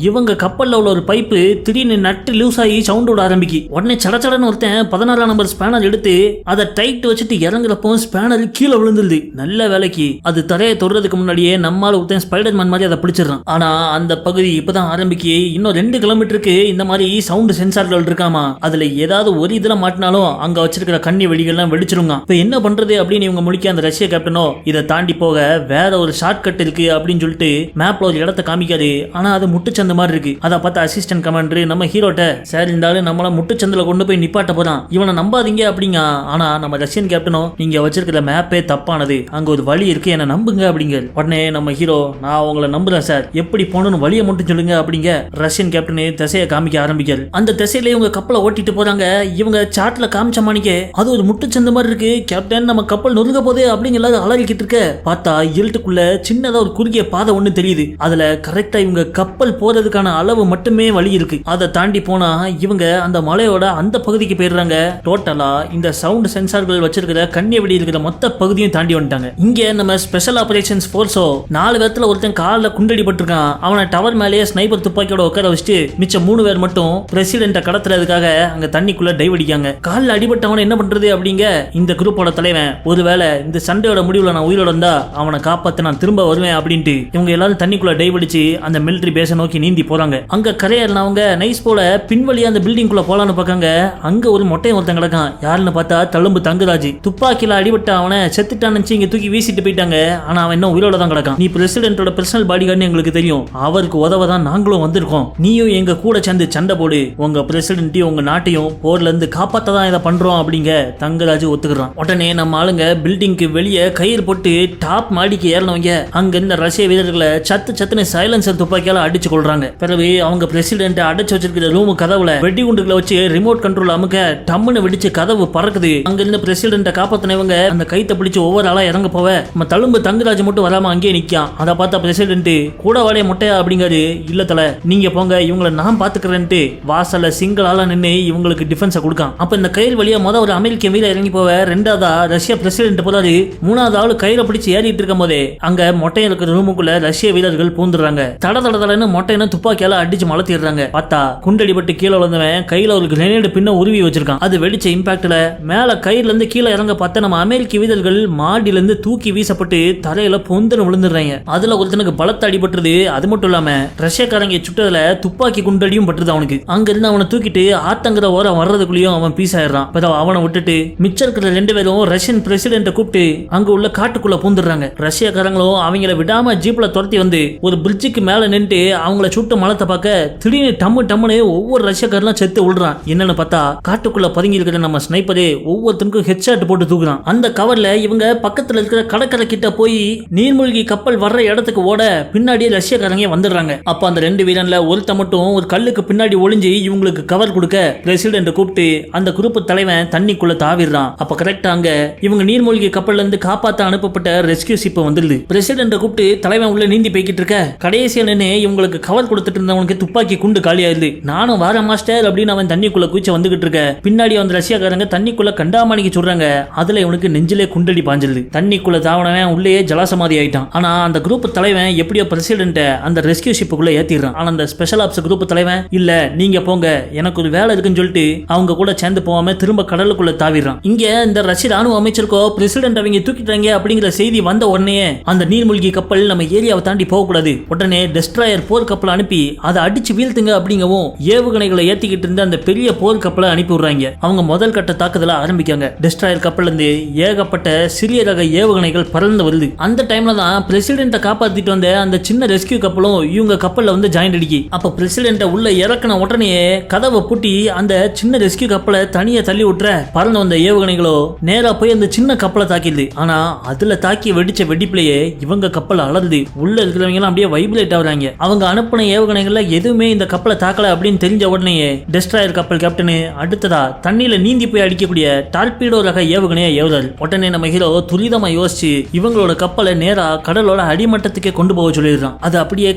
இவங்க கப்பல்ல உள்ள ஒரு பைப்பு திடீர்னு நட்டு லூஸ் ஆகி சவுண்ட் விட ஆரம்பிக்கு. உடனே சடச்சடன்னு ஒருத்தன் 16 நம்பர் ஸ்பேனர் எடுத்து அதை டைட் வச்சுட்டு இறங்குறப்போ ஸ்பேனர் கீழே விழுந்துருது. நல்ல வேலைக்கு அது தரையை தொடுறதுக்கு முன்னாடியே நம்மால ஒருத்தன் ஸ்பைடர் மேன் மாதிரி அதை பிடிச்சிடறான். ஆனா அந்த பகுதி இப்பதான் ஆரம்பிக்கு. இன்னும் 2 கிலோமீட்டருக்கு கப்பலுக்கு இந்த மாதிரி சவுண்ட் சென்சார்கள் இருக்காமா, அதுல ஏதாவது ஒரு இதுல மாட்டினாலும் அங்க வச்சிருக்கிற கண்ணி வெடிகள்லாம் வெடிச்சிருங்க. இப்ப என்ன பண்றது அப்படின்னு இவங்க முடிக்க அந்த ரஷ்ய கேப்டனோ இதை தாண்டி போக வேற ஒரு ஷார்ட் கட் இருக்கு அப்படின்னு சொல்லிட்டு மேப்ல ஒரு இடத்தை காமிக்காரு. ஆனா அது முட்டுச்சந்த மாதிரி இருக்கு. அதை பார்த்து அசிஸ்டன்ட் கமாண்டர் நம்ம ஹீரோட்ட, சார் இருந்தாலும் நம்மள முட்டுச்சந்தில கொண்டு போய் நிப்பாட்ட போறான், இவனை நம்பாதீங்க அப்படிங்க. ஆனா நம்ம ரஷ்யன் கேப்டனோ, நீங்க வச்சிருக்கிற மேப்பே தப்பானது, அங்க ஒரு வழி இருக்கு, என்ன நம்புங்க அப்படிங்க. உடனே நம்ம ஹீரோ, நான் உங்களை நம்புறேன் சார், எப்படி போகணும்னு வழியை மட்டும் சொல்லுங்க அப்படிங்க. ரஷ்யன் கேப்டனே திசையை காமிக்க ஆரம்பிக்காரு. அந்த திசையில இவங்க கப்பலை ஓட்டிட்டு போறாங்க. இவங்க சாட்ல காமிச்ச மாணிக்க அது ஒரு முட்டுச்சந்த மாதிரி இருக்கு. கேப்டன் நம்ம கப்பல் நொறுங்க போதே அப்படிங்க எல்லாரும் அலறிக்கிட்டு இருக்க. பார்த்தா இருட்டுக்குள்ள சின்னதா ஒரு குறுகிய பாதை ஒண்ணு தெரியுது. அதுல கரெக்டா இவங்க கப்பல் போறதுக்கான அளவு மட்டுமே வழி இருக்கு. அதை தாண்டி போனா இவங்க அந்த மலையோட அந்த பகுதிக்கு போயிடுறாங்க. டோட்டலா இந்த சவுண்ட் சென்சார்கள் வச்சிருக்கிற கண்ணியவெடி இருக்கிற மொத்த பகுதியும் தாண்டி வந்துட்டாங்க. இங்க நம்ம ஸ்பெஷல் ஆபரேஷன்ஸ் போர்ஸோ 4 பேர்த்துல ஒருத்தன் காலில் குண்டடி பட்டிருக்கான். அவனை டவர் மேலேயே ஸ்னைப்பர் துப்பாக்கியோட உட்கார வச்சுட்டு மிச்சம் 3 பேர் மட்டும் பிரசிடென்ட்டை கடத்துறதுக்காக அங்க தண்ணிக்குள்ள டைவ் அடிக்காங்க. காலில் அடிபட்டவனை என்ன பண்றது அப்படிங்க இந்த குரூப்போட தலைவன், ஒருவேளை இந்த சண்டையோட முடிவுல நான் உயிரோட இருந்தா அவனை காப்பாத்த நான் திரும்ப வருவேன் அப்படின்ட்டு இவங்க எல்லாரும் தண்ணிக்குள்ள டைவ் அடிச்சு அந்த மிலிட்டரி பேஸை நோக்கி நீந்தி போறாங்க. அங்க கரையேறினவங்க நைஸ் போல பின்வழியா அந்த பில்டிங் குள்ள போலான்னு பார்க்காங்க. அங்க ஒரு மொட்டையை ஒருத்தன் கிடக்கான். யாருன்னு பார்த்தா தழும்பு தங்கராஜ். துப்பாக்கியில அடிபட்ட அவனை செத்துட்டான்னு இங்க தூக்கி வீசிட்டு போயிட்டாங்க. ஆனா அவன் இன்னும் உயிரோட தான் கிடக்கான். நீ பிரசிடென்ட்டோட பர்சனல் பாடி கார்டு எங்களுக்கு தெரியும், அவருக்கு உதவ தான் நாங்களும் வந்திருக்கோம், நீயும் எங்க கூட சேர்ந்து சண்டை போடு, உங்க பிரசிடென்ட்டையும் உங்க நாட்டையும் போர்ல இருந்து காப்பாத்த தான் இதை பண்றோம் அப்படிங்க தங்கராஜ் ஒத்துக்கிறான். உடனே நம்ம ஆளுங்க பில்டிங்க்கு வெளியே கயிறு போட்டு டாப் மாடிக்கு ஏறினவங்க அங்க இருந்த ரஷ்ய வீரர்களை சத்துன்னு சைலன்சர் துப்பாக்கியால அடிச்சு கொள்றாங்க. பிறகு அவங்க பிரசிடென்ட் அடைச்சு வச்சிருக்கிற ரூம் கதவுல வெடி குண்டுகளை வச்சு ரிமோட் கண்ட்ரோல் அமுக்க டம்முன்னு வெடிச்சு கதவு பறக்குது. அங்க இருந்த பிரசிடென்ட்டை காப்பாத்தினவங்க அந்த கைத்தை பிடிச்சு ஒவ்வொரு ஆளா இறங்க போவ நம்ம தழும்பு தங்கராஜ் மட்டும் வராம அங்கேயே நிக்கான். அதை பார்த்தா பிரசிடென்ட் கூட வாடகை மொட்டையா அப்படிங்காரு. இல்ல தல நீங்க போங்க, இவங்களை நான் பாத்துக்கிறேன்ட்டு வாசல்ல சிங்கிள் ஆளா நின்று இவங்களுக்கு டிஃபென்ஸை கொடுக்கான். அப்ப இந்த கயிறு வழியா ஒரு அமெரிக்க வீரர் இறங்கி போவ, ரெண்டாவதா ரஷ்யா பிரசிடென்ட் போறாரு, மூணாவது ஆளு கயிறை பிடிச்சு ஏறிட்டு இருக்கும் போதே அங்க மொட்டையை இருக்கிற ரூமுக்குள்ள ரஷ்ய வீரர்கள் பூந்துடுறாங்க. தடன்னு மொட்டையை துப்பாக்கியால அடிச்சு மலத்திடுறாங்க. பார்த்தா குண்டடிபட்டு கீழே விழுந்தவன் கையில ஒரு கிரனேட் பின்ன உருவி வச்சிருக்கான். அது வெடிச்ச இம்பாக்ட்ல மேல கயிறுல இருந்து கீழே இறங்க பார்த்தா நம்ம அமெரிக்க வீரர்கள் மாடியில இருந்து தூக்கி வீசப்பட்டு தரையில பொந்தன விழுந்துடுறாங்க. அதுல ஒருத்தனுக்கு பலத்த அடிபட்டுறது. அது மட்டும் இல்லாம ரஷ்யக்காரங்க சுட்டதுல துப்பாக்கி குண்டடியும் பட்டுது அவனுக்கு. அங்க இருந்து அவனை தூக்கிட்டு ஆத்தங்கிற ஓரம் வர்றதுக்குள்ளயும் அவன் பீஸ் ஆயிடுறான். அவனை விட்டுட்டு மிச்சம் இருக்கிற 2 பேரும் ரஷ்யன் பிரசிடென்ட்டை கூப்பிட்டு அங்க உள்ள காட்டுக்குள்ள பூந்துடுறாங்க. ரஷ்யக்காரங்களும் அவங்கள விடாம ஜீப்ல துரத்தி வந்து ஒரு பிரிட்ஜுக்கு மேல நின்று அவங்கள சுட்டு மலத்தை பார்க்க திடீர்னு டம்முன்னு ஒவ்வொரு ரஷ்யக்காரெல்லாம் செத்து விடுறான். என்னன்னு பார்த்தா காட்டுக்குள்ள பதுங்கி இருக்கிற நம்ம ஸ்னைப்பரே ஒவ்வொருத்தருக்கும் ஹெட்ஷாட் போட்டு தூக்குறான். அந்த கவர்ல இவங்க பக்கத்துல இருக்கிற கடற்கரை கிட்ட போய் நீர்மூழ்கி கப்பல் வர்ற இடத்துக்கு ஓட பின்னாடியே ரஷ்யக்காரங்க வந்துடுறாங்க. அப்ப அந்த 2 வீரன்ல ஒருத்த மட்டும் ஒரு கல்லுக்கு பின்னாடி ஒளிஞ்சு இவங்களுக்கு கவர் கொடுக்க பிரசிடென்ட் கூப்பிட்டு அந்த குரூப் தலைவன் தண்ணிக்குள்ள தாவிடுறான். அப்ப கரெக்டா அங்க இவங்க நீர்மூழ்கி கப்பல்ல இருந்து காப்பாத்த அனுப்பப்பட்ட ரெஸ்கியூ ஷிப் வந்துடுது. பிரசிடென்ட் கூப்பிட்டு தலைவன் உள்ள நீந்தி போய்கிட்டு இருக்க கடைசியா நின்று இவங்களுக்கு கவர் கொடுத்துட்டு இருந்தவனுக்கு துப்பாக்கி குண்டு காலியாயிருது. நானும் வார மாஸ்டர் அப்படின்னு அவன் தண்ணிக்குள்ள குதிச்சு வந்துகிட்டு இருக்க பின்னாடி வந்து ரஷ்யாக்காரங்க தண்ணிக்குள்ள கண்டாமணிக்கு சொல்றாங்க. அதுல இவனுக்கு நெஞ்சிலே குண்டடி பாஞ்சிருது. தண்ணிக்குள்ள தாவனவன் உள்ளே ஜலசமாதி ஆயிட்டான். ஆனா அந்த குரூப் தலைவன் எப்படியோ பிரசிடென்ட் அந்த ரெஸ்கியூ ஷிப்புக்குள்ள ஏத்திடுறான். ஆனா அந்த ஸ்பெஷல் ஆப்ஸ் குரூப் தலைவன் இல்ல நீங்க போங்க எனக்கு ஒரு வேலை இருக்குன்னு சொல்லிட்டு அவங்க கூட சேர்ந்து போகாம திரும்ப கடலுக்குள்ள தாவிடுறான். இங்க இந்த ரஷ்ய ராணுவ அமைச்சருக்கோ பிரசிடென்ட் அவங்க தூக்கிட்டாங்க அப்படிங்கிற செய்தி வந்த உடனே அந்த நீர்மூழ்கி கப்பல் நம்ம ஏரியாவை தாண்டி போக கூடாது, உடனே டெஸ்ட்ராயர் போர் கப்பலை அனுப்பி அதை அடிச்சு வீழ்த்துங்க அப்படிங்கவும் ஏவுகணைகளை ஏத்திக்கிட்டு இருந்த அந்த பெரிய போர் கப்பலை அனுப்பி விடுறாங்க. அவங்க முதல் கட்ட தாக்குதலை ஆரம்பிக்காங்க. டெஸ்ட்ராயர் கப்பல் இருந்து ஏகப்பட்ட சிறிய ரக ஏவுகணைகள் பறந்து வருது. அந்த டைம்ல தான் பிரசிடென்ட்டை காப்பாத்திட்டு வந்த அந்த சின்ன ரெஸ்கியூ கப்பலும் இவங்க கப்பல்ல வந்து ஜாயின் அடிக்கி. அப்ப பிரசிடென்ட்டை உள்ள இறக்கின உடனே கதவை பூட்டி அந்த சின்ன ரெஸ்கியூ கப்பலை தனியா தள்ளி விட்டுற பறந்து வந்த ஏவுகணைகளோ நேரா போய் அந்த சின்ன கப்பலை தாக்கிடுது. ஆனா அதுல தாக்கி வெடிச்ச வெடிப்பிலேயே இவங்க கப்பல் அலறுது. உள்ள இருக்கிறவங்க எல்லாம் அப்படியே வைப்ரேட் ஆகுறாங்க. அவங்க அனுப்பின ஏவுகணைகள்ல எதுவுமே இந்த கப்பலை தாக்கல அப்படின்னு தெரிஞ்ச உடனே டெஸ்ட்ராயர் கப்பல் கேப்டன் அடுத்ததா தண்ணியில நீந்தி போய் அடிக்கக்கூடிய டார்பீடோ ரக ஏவுகணையை ஏவுறாரு. உடனே நம்ம ஹீரோ துரிதமா யோசிச்சு இவங்களோட கப்பலை நேரா கடலோட அடிமட்டத்துக்கே கொண்டு போக சொல்லிடுறான். அது அப்படியே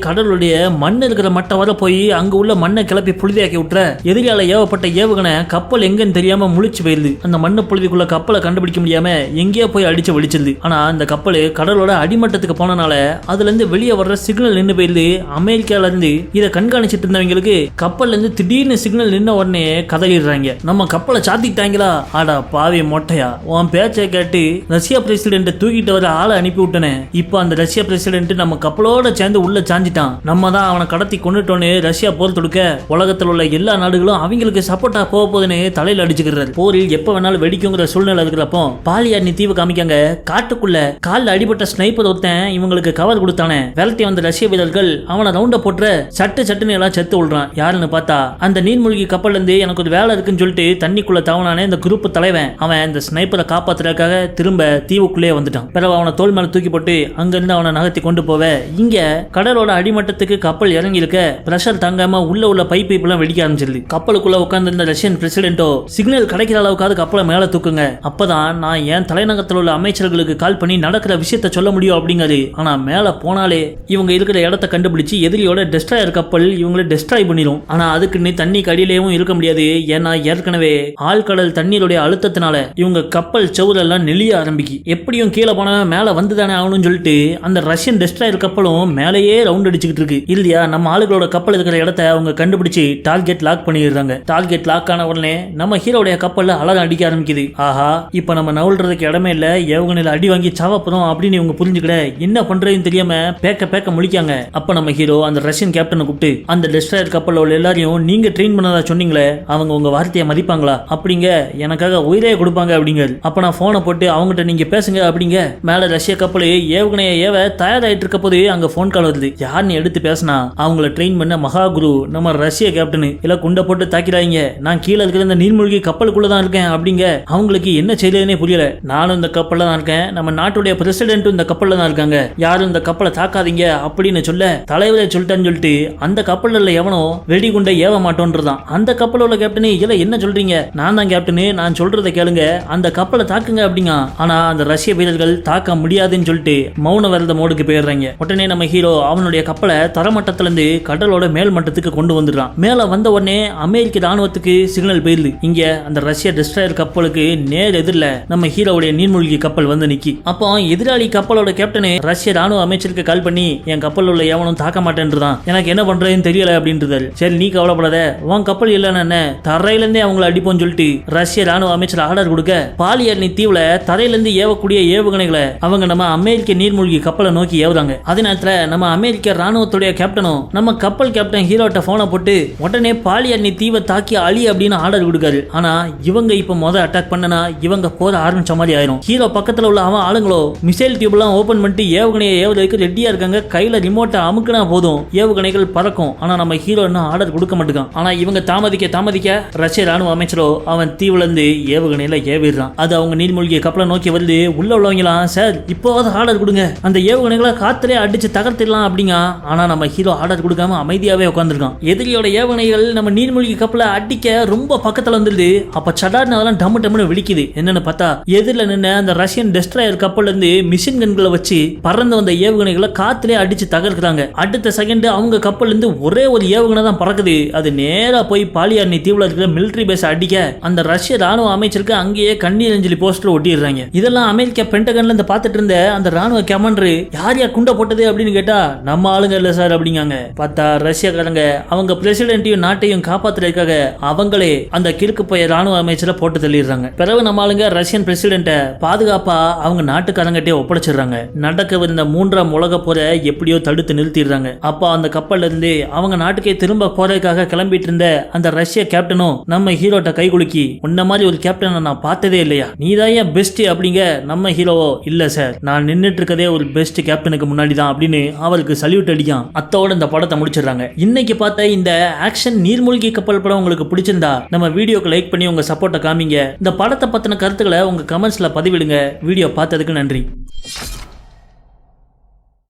கடலுடைய மண் இருக்கிற மட்டம் வர போய் அங்க உள்ள மண்ணை கிளப்பி புழுதியாக்கி விட்டுற எதிரியால ஏவப்பட்ட ஏவுகணை கப்பல் எங்கன்னு தெரியாம முழிச்சு போயிருது. அந்த மண்ணு புழுதிக்குள்ள கப்பலை கண்டுபிடிக்க முடியாம எங்கேயோ போய் அடிச்சு வெடிச்சிருது. ஆனா அந்த கப்பல் கடலோட அடிமட்டத்துக்கு போனனால அதுல இருந்து வெளியே வர்ற சிக்னல் நின்று போயிருது. அமெரிக்கால இருந்து இதை கண்காணிச்சிட்டு இருந்தவங்களுக்கு கப்பல்ல இருந்து திடீர்னு சிக்னல் நின்ன உடனே கதறிடுறாங்க. நம்ம கப்பலை சாத்திட்டாங்களா? ஆடா பாவி மொட்டையா, உன் பேச்சை கேட்டு ரஷ்யா பிரசிடென்ட் தூக்கிட்டு வர ஆளை அனுப்பி விட்டனே. இப்போ அந்த ரஷ்யா பிரசிடென்ட் நம்ம கப்பலோட சேர்ந்து உள்ள சாஞ்சிட்டான். நம்ம தான் அவனை கடத்தி கொண்டுட்டோன்னு ரஷ்யா போர் அழுத்தம் கொடுக்க உலகத்தில் உள்ள எல்லா நாடுகளும் அவங்களுக்கு சப்போர்ட்டா போக போகுதுன்னு தலையில அடிச்சுக்கிறாரு. போரில் எப்ப வேணாலும் வெடிக்குங்கிற சூழ்நிலை இருக்கிறப்போ பாலியார்னி தீவு காமிக்காங்க. காட்டுக்குள்ள காலில் அடிபட்ட ஸ்னைப்பர் ஒருத்தன் இவங்களுக்கு கவர் கொடுத்தானே. விரட்டி வந்த ரஷ்ய வீரர்கள் அவனை ரவுண்ட போட்டு சட்டுன்னு எல்லாம் செத்து விடுறான். யாருன்னு பார்த்தா அந்த நீர்மூழ்கி கப்பல்ல இருந்து எனக்கு ஒரு வேலை இருக்குன்னு சொல்லிட்டு தண்ணிக்குள்ள தவணானே இந்த குரூப் தலைவன். அவன் இந்த ஸ்னைப்பரை காப்பாத்துறதுக்காக திரும்ப தீவுக்குள்ளே வந்துட்டான். பிறகு அவனை தோல் மேல தூக்கி போட்டு அங்கிருந்து அவனை நகர்த்தி கொண்டு போவ இங்க கடலோட அடிமட்டத்துக்கு கப்பல் இறங்கி இருக்க பிரஷர் தாங்காம உள்ள பைப் எல்லாம் வெடிக்க ஆரம்பிச்சிருது. கப்பலுக்குள்ள உட்கார்ந்து இருந்த ரஷ்யன் பிரசிடென்டோ சிக்னல் கிடைக்கிற அளவுக்காவது கப்பலை மேல தூக்குங்க, அப்பதான் நான் என் தலைநகரத்தில் உள்ள அமைச்சர்களுக்கு கால் பண்ணி நடக்கிற விஷயத்த சொல்ல முடியும் அப்படிங்கிறது. ஆனா மேல போனாலே இவங்க இருக்கிற இடத்த கண்டுபிடிச்சு எதிரியோட டெஸ்ட்ராயர் கப்பல் இவங்களை டெஸ்ட்ராய் பண்ணிடும். ஆனா அதுக்குன்னு தண்ணி கடியிலேயும் இருக்க முடியாது. ஏன்னா ஏற்கனவே ஆழ்கடல் தண்ணீருடைய அழுத்தத்தினால இவங்க கப்பல் செவுரெல்லாம் நெளிய ஆரம்பிக்கு. எப்படியும் கீழே போன மேல வந்துதானே ஆகணும்னு சொல்லிட்டு அந்த ரஷ்யன் டெஸ்ட்ராயர் கப்பலும் மேலேயே ரவுண்ட் அடிச்சுக்கிட்டு இருக்கு. இல்லையா நம்ம ஆளுகளோட கப்பல் இருக்கிற இடத்த அவங்க கண்டுபிடிச்சு டார்கெட் லாக் பண்ணிடுறாங்க. டார்கெட் லாக் ஆன உடனே நம்ம ஹீரோடைய கப்பல்ல அலற அடிக்க ஆரம்பிக்குது. ஆஹா, இப்ப நம்ம நவுல்றதுக்கு இடமே இல்ல, ஏவுகணையில அடி வாங்கி சாவப்போம் அப்படின்னு இவங்க புரிஞ்சுக்கிட என்ன பண்றதுன்னு தெரியாம பேக்க முழிக்காங்க. அப்ப நம்ம ஹீரோ அந்த ரஷ்யன் கேப்டனை கூப்பிட்டு அந்த டெஸ்ட்ராயர் கப்பல்ல உள்ள எல்லாரையும் நீங்க ட்ரெயின் பண்ணதா சொன்னீங்களே, அவங்க உங்க வார்த்தையை மதிப்பாங்களா? அப்படிங்க எனக்காக உயிரே கொடுப்பாங்க அப்படிங்க. அப்ப நான் போனை போட்டு அவங்ககிட்ட நீங்க பேசுங்க அப்படிங்க. மேல ரஷ்ய கப்பல் ஏவுகணையை ஏவ தயாராயிட்டு இருக்க போது அங்க போன் கால் வருது. யாருன்னு எடுத்து பேசினா அவங்கள ட்ரெயின் பண்ண மகாகுரு நம்ம ரஷ்ய கேப்டன். இல்ல குண்டை போட்டு தாக்கிறாங்க, நான் கீழே இருக்கிற இந்த நீர்மூழ்கி கப்பலுக்குள்ளதான் இருக்கேன் அப்படிங்க. அவங்களுக்கு என்ன செய்யறதுனே புரியல. நானும் இந்த கப்பல்ல தான் இருக்கேன், நம்ம நாட்டுடைய பிரசிடென்ட் இந்த கப்பல்ல தான் இருக்காங்க, யாரும் இந்த கப்பலை தாக்காதீங்க அப்படின்னு சொல்ல தலைவரை சொல்லிட்டான்னு சொல்லிட்டு அந்த கப்பல்ல எவனோ வெடிகுண்டை ஏவ மாட்டோன்றதான். அந்த கப்பலோட கேப்டன் இல்ல என்ன சொல்றீங்க, நான் தான் கேப்டன், நான் சொல்றதை கேளுங்க, அந்த கப்பலை தாக்குங்க அப்படிங்க. ஆனா அந்த ரஷ்ய வீரர்கள் தாக்க முடியாதுன்னு சொல்லிட்டு மௌன விரத மோடுக்கு போயிடுறாங்க. உடனே நம்ம ஹீரோ அவனுடைய கப்பலை தரமட்டத்துல இருந்து கடலோட மேல் மட்டத்துக்கு கொண்டு வந்துடுறான். மேல வந்த உடனே அமெரிக்க ராணுவத்துக்கு சிக்னல் போயிருது. இங்க அந்த ரஷ்ய டெஸ்ட்ராயர் கப்பலுக்கு நேர் எதிரில் நம்ம ஹீரோவுடைய நீர்மூழ்கி கப்பல் வந்து நிக்கி. அப்போ எதிராளி கப்பலோட கேப்டன் ரஷ்ய ராணுவ அமைச்சருக்கு கால் பண்ணி என் கப்பல் உள்ள எவனும் தாக்க மாட்டேன்றதான், எனக்கு என்ன பண்றதுன்னு தெரியல அப்படின்றது. சரி நீ கவலைப்படாத, உன் கப்பல் இல்லைன்னு என்ன தரையில இருந்தே அவங்களை அடிப்போம்னு சொல்லிட்டு ரஷ்ய ராணுவ அமைச்சர் ஆர்டர் கொடுக்க பாலியார்னி தீவுல தரையில இருந்து ஏவக்கூடிய ஏவுகணைகளை அவங்க நம்ம அமெரிக்க நீர்மூழ்கி கப்பலை நோக்கி ஏவுறாங்க. அதே நேரத்துல நம்ம அமெரிக்க ராணுவத்துடைய கேப்டனும் நம்ம கப்பல் கேப்டன் ஹீரோட்ட போனை போட்டு உடனே பாலியார்னி தீவை தாக்கி அழி அப்படின்னு ஆர்டர் கொடுக்காரு. ஆனா இவங்க இப்ப அட்டாக் பண்ணனா இவங்க போற ஆரம்பிச்ச மாதிரி ஆயிரும். ஹீரோ பக்கத்துல உள்ள அவன் ஆளுங்களோ மிசைல் டியூப் எல்லாம் ஓபன் பண்ணிட்டு ஏவுகணையை ஏவுறதுக்கு ரெடியா இருக்காங்க. கையில ரிமோட்டை அமுக்குனா போதும் ஏவுகணைகள் பறக்கும். ஆனா நம்ம ஹீரோ இன்னும் ஆர்டர் கொடுக்க மாட்டேங்கான். ஆனா இவங்க தாமதிக்க ரஷ்ய ராணுவ அமைச்சரோ அவன் தீவுல இருந்து ஏவுகணையில ஏவிடுறான். அது அவங்க நீர்மூழ்கிய கப்பலை நோக்கி வருது. உள்ள உள்ளவங்களாம் சார் இப்போவாது ஆர்டர் கொடுங்க, அந்த ஏவுகணைகளை காத்திலே அடிச்சு தகர்த்திடலாம் அப்படிங்க. ஆனா நம்ம ஹீரோ ஆர்டர் கொடுக்காம அமைதியாவே உட்காந்துருக்கான். எதிரியோட ஏவுகணைகள் நம்ம நீர்மூழ்கி கப்பலை அடிக்க ரொம்ப பக்கத்துல வந்துருது. அப்ப சடார்னு அதெல்லாம் டம்முன்னு வெடிக்குது. என்னன்னு பார்த்தா எதிரில் நின்று அந்த ரஷ்யன் டெஸ்ட்ராயர் கப்பல்ல இருந்து மிஷின் கன்களை வச்சு பறந்து வந்த ஏவுகணைகளை காத்திலே அடிச்சு தகர்க்கிறாங்க. அடுத்த செகண்ட் அவங்க கப்பல்ல இருந்து ஒரே ஒரு ஏவுகணை தான் பறக்குது. அது நேரா போய் பாலியார்னி தீவுல இருக்கிற மிலிட்டரி பேஸ் அடிக்க அந்த ரஷ்ய ராணுவ அமைச்சருக்கு அங்கேயே கண்ணீர் அஞ்சலி போஸ்டர் ஒட்டிடுறாங்க. இதெல்லாம் அமெரிக்கா பென்டகன்ல இருந்து பார்த்துட்டு இருந்த அந்த ராணுவ கமாண்டர் யார் குண்ட போட்டது அப்படின்னு கேட்டா நம்ம ஆளுங்க இல்ல சார் அப்படிங்காங்க. பார்த்தா ரஷ்யக்காரங்க அவங்க பிரசிடென்ட்டையும் நாட்டையும் காப்பாத்துறதுக்காக அவங்களே அந்த கிறுக்கு போய் ராணுவ அமைச்சரை போட்டு தள்ளிடுறாங்க. பிறகு நம்ம ஆளுங்க ரஷ்யன் பிரசிடென்ட பாதுகாப்பா அவங்க நாட்டுக்காரங்கிட்டே ஒப்படைச்சிடுறாங்க. நடக்கவிருந்த 3ஆம் உலக போரை எப்படியோ தடுத்து நிறுத்திடுறாங்க. அப்போ அந்த கப்பல்ல இருந்து அவங்க நாட்டுக்கே திரும்ப போறதுக்காக கிளம்பிட்டு இருந்த அந்த ரஷ்ய கேப்டனும் நம்ம ஹீரோட்ட கை குலுக்கி உன்ன மாதிரி ஒரு கேப்டனை நான் பார்த்ததே இல்லையா, நீதான் ஏன் பெஸ்ட் அப்படிங்க. நம்ம ஹீரோவோ இல்ல சார், நான் நின்றுட்டு இருக்கதே ஒரு பெஸ்ட் கேப்டனுக்கு முன்னாடி தான் அப்படின்னு அவருக்கு சல்யூட் அடிக்கான். அத்தோட இந்த படத்தை முடிச்சிடுறாங்க. இன்னைக்கு பார்த்த இந்த ஆக்ஷன் நீர்மூழ்கி கப்பல் படம் உங்களுக்கு பிடிச்சிருந்தா நம்ம வீடியோக்கு லைக் பண்ணி உங்க சப்போர்ட்டை காமிங்க. இந்த படத்தை பத்தின கருத்துக்களை உங்க கமெண்ட்ஸ்ல பதிவிடுங்க. வீடியோ பார்த்ததுக்கு நன்றி.